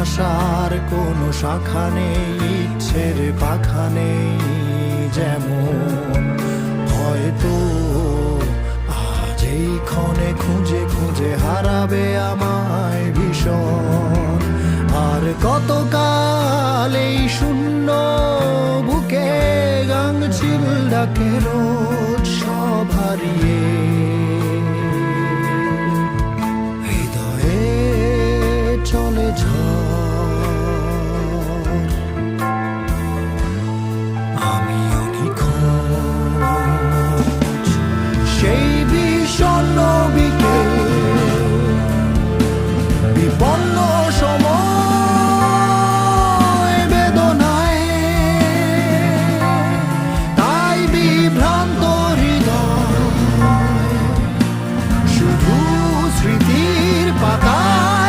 আশার কোনো শাখা নেই, ইচ্ছের পাখা নেই যেমন। হয়তো আজ এই ক্ষণে খুঁজে খুঁজে হারাবে আমায় ভীষণ। আর কতকাল এই শূন্য বুকে গাংচিল ডাকে রোজ সব হারিয়ে। হৃদয়ে চলে ঝড়।